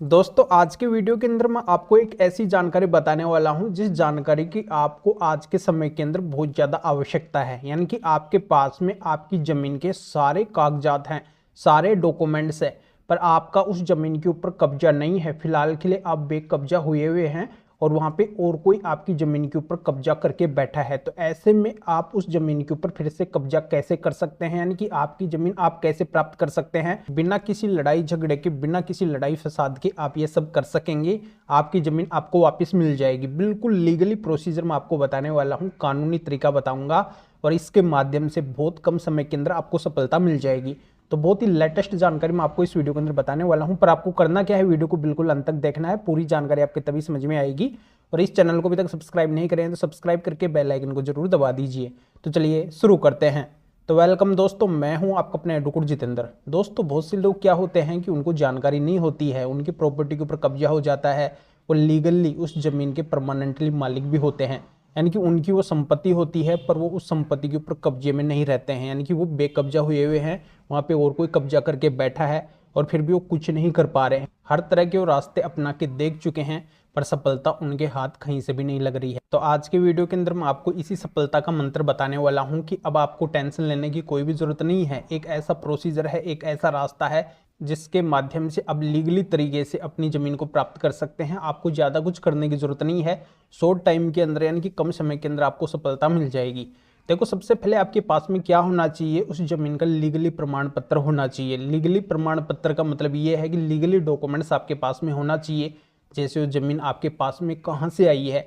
दोस्तों आज के वीडियो के अंदर मैं आपको एक ऐसी जानकारी बताने वाला हूं जिस जानकारी की आपको आज के समय के अंदर बहुत ज़्यादा आवश्यकता है। यानी कि आपके पास में आपकी ज़मीन के सारे कागजात हैं, सारे डॉक्यूमेंट्स हैं, पर आपका उस ज़मीन के ऊपर कब्जा नहीं है। फिलहाल के लिए आप बेकब्जा हुए हुए हैं और वहाँ पे और कोई आपकी ज़मीन के ऊपर कब्जा करके बैठा है। तो ऐसे में आप उस ज़मीन के ऊपर फिर से कब्जा कैसे कर सकते हैं, यानी कि आपकी ज़मीन आप कैसे प्राप्त कर सकते हैं बिना किसी लड़ाई झगड़े के, बिना किसी लड़ाई फसाद के आप ये सब कर सकेंगे। आपकी ज़मीन आपको वापस मिल जाएगी। बिल्कुल लीगली प्रोसीजर मैं आपको बताने वाला हूँ, कानूनी तरीका बताऊँगा और इसके माध्यम से बहुत कम समय के अंदर आपको सफलता मिल जाएगी। तो बहुत ही लेटेस्ट जानकारी मैं आपको इस वीडियो के अंदर बताने वाला हूं, पर आपको करना क्या है, वीडियो को बिल्कुल अंत तक देखना है। पूरी जानकारी आपके तभी समझ में आएगी। और इस चैनल को अभी तक सब्सक्राइब नहीं करें तो सब्सक्राइब करके बेल आइकन को जरूर दबा दीजिए। तो चलिए शुरू करते हैं। तो वेलकम दोस्तों, मैं हूं आपका अपना एडवोकेट जितेंद्र। दोस्तों बहुत से लोग क्या होते हैं कि उनको जानकारी नहीं होती है, उनकी प्रॉपर्टी के ऊपर कब्जा हो जाता है, वो लीगली उस जमीन के परमानेंटली मालिक भी होते हैं। यानी कि उनकी वो संपत्ति होती है पर वो उस संपत्ति के ऊपर कब्जे में नहीं रहते हैं, यानी कि वो बेकब्जा हुए हुए हैं, वहाँ पे और कोई कब्जा करके बैठा है और फिर भी वो कुछ नहीं कर पा रहे हैं। हर तरह के वो रास्ते अपना के देख चुके हैं पर सफलता उनके हाथ कहीं से भी नहीं लग रही है। तो आज के वीडियो के अंदर मैं आपको इसी सफलता का मंत्र बताने वाला हूँ कि अब आपको टेंशन लेने की कोई भी जरूरत नहीं है। एक ऐसा प्रोसीजर है, एक ऐसा रास्ता है जिसके माध्यम से अब लीगली तरीके से अपनी ज़मीन को प्राप्त कर सकते हैं। आपको ज़्यादा कुछ करने की ज़रूरत नहीं है। शॉर्ट टाइम के अंदर यानी कि कम समय के अंदर आपको सफलता मिल जाएगी। देखो सबसे पहले आपके पास में क्या होना चाहिए, उस ज़मीन का लीगली प्रमाण पत्र होना चाहिए। लीगली प्रमाण पत्र का मतलब ये है कि लीगली डॉक्यूमेंट्स आपके पास में होना चाहिए। जैसे वो ज़मीन आपके पास में कहाँ से आई है,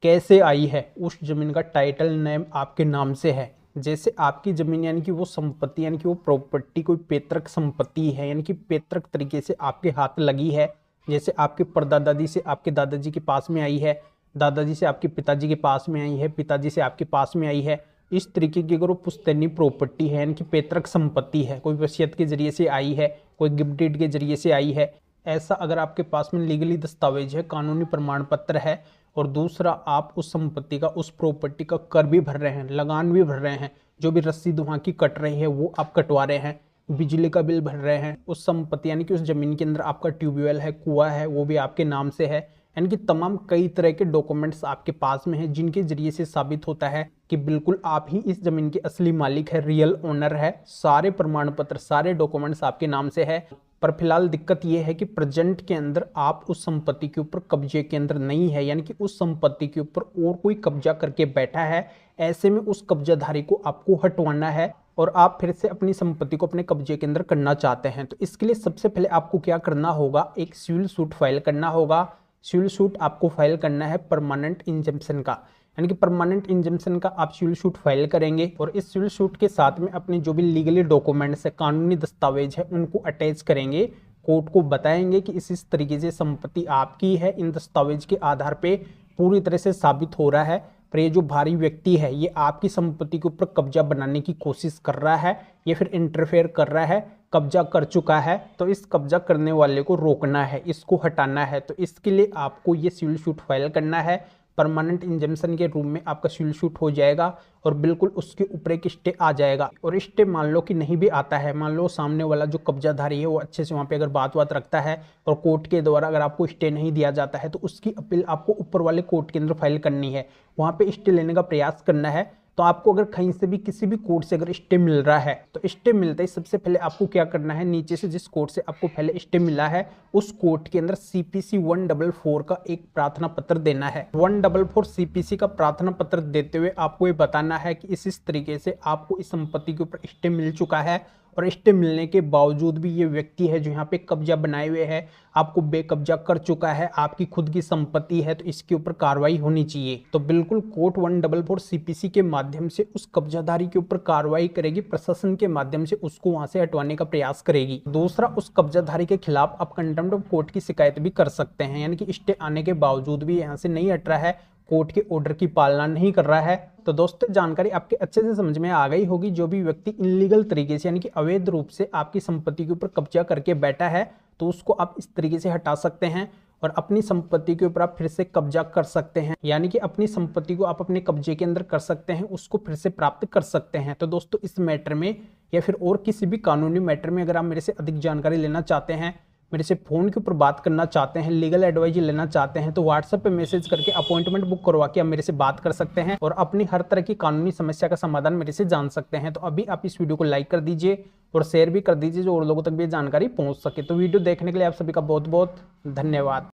कैसे आई है, उस ज़मीन का टाइटल नेम आपके नाम से है। जैसे आपकी ज़मीन यानी कि वो संपत्ति यानी कि वो प्रॉपर्टी कोई पैतृक संपत्ति है, यानी कि पैतृक तरीके से आपके हाथ लगी है। जैसे आपके परदादादी से आपके दादाजी के पास में आई है, दादाजी से आपके पिताजी के पास में आई है, पिताजी से आपके पास में आई है। इस तरीके की अगर वो पुश्तैनी प्रॉपर्टी है यानी कि पैतृक संपत्ति है, कोई वसीयत के जरिए से आई है, कोई गिफ्ट डीड के जरिए से आई है, ऐसा अगर आपके पास में लीगली दस्तावेज है, कानूनी प्रमाण पत्र है, और दूसरा आप उस संपत्ति का, उस प्रॉपर्टी का कर भी भर रहे हैं, लगान भी भर रहे हैं, जो भी रसीद वहाँ की कट रही है वो आप कटवा रहे हैं, बिजली का बिल भर रहे हैं, उस संपत्ति यानी कि उस जमीन के अंदर आपका ट्यूबवेल है, कुआं है, वो भी आपके नाम से है। यानी कि तमाम कई तरह के डॉक्यूमेंट्स आपके पास में हैं जिनके जरिए से साबित होता है कि बिल्कुल आप ही इस जमीन के असली मालिक है, रियल ओनर है। सारे प्रमाण पत्र, सारे डॉक्यूमेंट्स आपके नाम से है। पर फिलहाल दिक्कत यह है कि प्रेजेंट के अंदर आप उस संपत्ति के ऊपर कब्जे के अंदर नहीं है, यानी कि उस संपत्ति के ऊपर और कोई कब्जा करके बैठा है। ऐसे में उस कब्जाधारी को आपको हटवाना है और आप फिर से अपनी संपत्ति को अपने कब्जे के अंदर करना चाहते हैं। तो इसके लिए सबसे पहले आपको क्या करना होगा, एक सिविल सूट फाइल करना होगा। सिविल सूट आपको फाइल करना है परमानेंट इंजंक्शन का, यानी कि परमानेंट इंजंक्शन का आप सिविल सूट फाइल करेंगे और इस सिविल सूट के साथ में अपने जो भी लीगली डॉक्यूमेंट्स है, कानूनी दस्तावेज है, उनको अटैच करेंगे। कोर्ट को बताएंगे कि इस तरीके से संपत्ति आपकी है, इन दस्तावेज के आधार पे पूरी तरह से साबित हो रहा है, पर ये जो भारी व्यक्ति है ये आपकी संपत्ति के ऊपर कब्जा बनाने की कोशिश कर रहा है, ये फिर इंटरफेयर कर रहा है, कब्जा कर चुका है। तो इस कब्जा करने वाले को रोकना है, इसको हटाना है। तो इसके लिए आपको ये सिविल सूट फाइल करना है। परमानेंट इंजंक्शन के रूप में आपका सिविल सूट हो जाएगा और बिल्कुल उसके ऊपर एक स्टे आ जाएगा। और स्टे मान लो कि नहीं भी आता है, मान लो सामने वाला जो कब्जाधारी है वो अच्छे से वहाँ पे अगर बात रखता है और कोर्ट के द्वारा अगर आपको स्टे नहीं दिया जाता है तो उसकी अपील आपको ऊपर वाले कोर्ट के अंदर फाइल करनी है, वहाँ पे स्टे लेने का प्रयास करना है। तो आपको अगर कहीं से भी किसी भी कोर्ट से अगर स्टे मिल रहा है तो स्टे मिलते ही सबसे पहले आपको क्या करना है, नीचे से जिस कोर्ट से आपको पहले स्टे मिला है उस कोर्ट के अंदर CPC 144 का एक प्रार्थना पत्र देना है। 144 CPC का प्रार्थना पत्र देते हुए आपको ये बताना है कि इस तरीके से आपको इस संपत्ति के ऊपर स्टे मिल चुका है और स्टे मिलने के बावजूद भी ये व्यक्ति है जो यहाँ पे कब्जा बनाए हुए है, आपको बेकब्जा कर चुका है, आपकी खुद की संपत्ति है, तो इसके ऊपर कार्रवाई होनी चाहिए। तो बिल्कुल कोर्ट 144 CPC के माध्यम से उस कब्जाधारी के ऊपर कार्रवाई करेगी, प्रशासन के माध्यम से उसको वहां से हटवाने का प्रयास करेगी। दूसरा, उस कब्जाधारी के खिलाफ आप कंटेम्प्ट ऑफ कोर्ट की शिकायत भी कर सकते हैं, यानी कि स्टे आने के बावजूद भी यहाँ से नहीं हट रहा है, कोर्ट के ऑर्डर की पालना नहीं कर रहा है। तो दोस्तों जानकारी आपके अच्छे से समझ में आ गई होगी। जो भी व्यक्ति इलीगल तरीके से यानी कि अवैध रूप से आपकी संपत्ति के ऊपर कब्जा करके बैठा है तो उसको आप इस तरीके से हटा सकते हैं और अपनी संपत्ति के ऊपर आप फिर से कब्जा कर सकते हैं, यानी कि अपनी संपत्ति को आप अपने कब्जे के अंदर कर सकते हैं, उसको फिर से प्राप्त कर सकते हैं। तो दोस्तों इस मैटर में या फिर और किसी भी कानूनी मैटर में अगर आप मेरे से अधिक जानकारी लेना चाहते हैं, मेरे से फ़ोन के ऊपर बात करना चाहते हैं, लीगल एडवाइस लेना चाहते हैं, तो व्हाट्सएप पे मैसेज करके अपॉइंटमेंट बुक करवा के आप मेरे से बात कर सकते हैं और अपनी हर तरह की कानूनी समस्या का समाधान मेरे से जान सकते हैं। तो अभी आप इस वीडियो को लाइक कर दीजिए और शेयर भी कर दीजिए जो और लोगों तक भी जानकारी पहुंच सके। तो वीडियो देखने के लिए आप सभी का बहुत बहुत धन्यवाद।